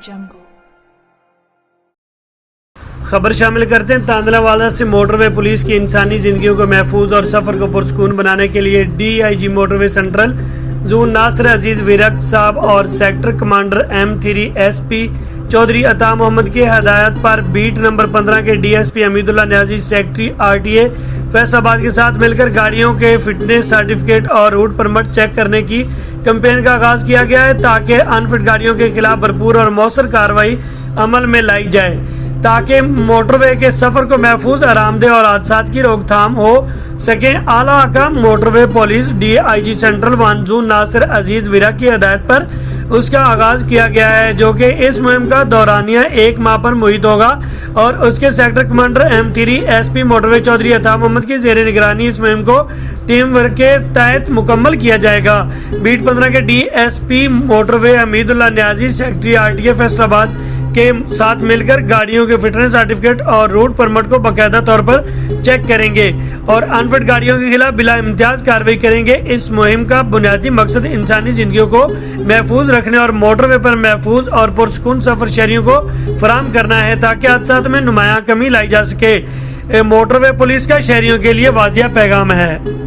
jungle. खबर शामिल करते हैं तांदलावाला से। मोटरवे पुलिस की इंसानी जिंदगियों को महफूज और सफर को पुरसकून बनाने के लिए DIG motorway central zone Nasir Aziz Virk साहब और sector commander M3 SP Chaudhary Ata Mohammad की हदायत पर बीट नंबर 15 के DSP Hameedullah Niazi secretary RTA Faisalabad के साथ मिलकर गाड़ियों के फिटनेस सर्टिफिकेट और रूट परमिट चेक करने की कैंपेन का आगाज किया गया है, ताकि अनफिट गाड़ियों के खिलाफ भरपूर और मौसर कार्रवाई अमल में लाई जाए, ताकि मोटरवे के सफर को महफूज, आरामदेह और हादसात की रोकथाम हो सके। आला हकाम motorway police DIG central one zone Nasir Aziz Virk की हदायत पर उसका आगाज किया गया है, जो कि इस मुहिम का दौरानिया 1 माह पर मुहित होगा और उसके sector commander M3 SP motorway Chaudhry Ata Mohammad की जेर निगरानी इस मुहिम को टीम वर्क के तहत मुकम्मल किया जाएगा। बीट 15 के DSP motorway Hameedullah Niazi secretary RTA Faisalabad के साथ मिलकर गाड़ियों के फिटनेस सर्टिफिकेट और रूट परमिट को बाकायदा तौर पर चेक करेंगे और अनफिट गाड़ियों के खिलाफ बिला इम्तियाज कार्रवाई करेंगे। इस मुहिम का बुनियादी मकसद इंसानी जिंदगियों को महफूज रखने और मोटरवे पर महफूज और पुरसकून सफर शहरियों को फराहम करना है, ताकि हादसात में नुमायां कमी लाई जा सके। मोटरवे पुलिस का शहरियों के लिए वाजिया पैगाम है।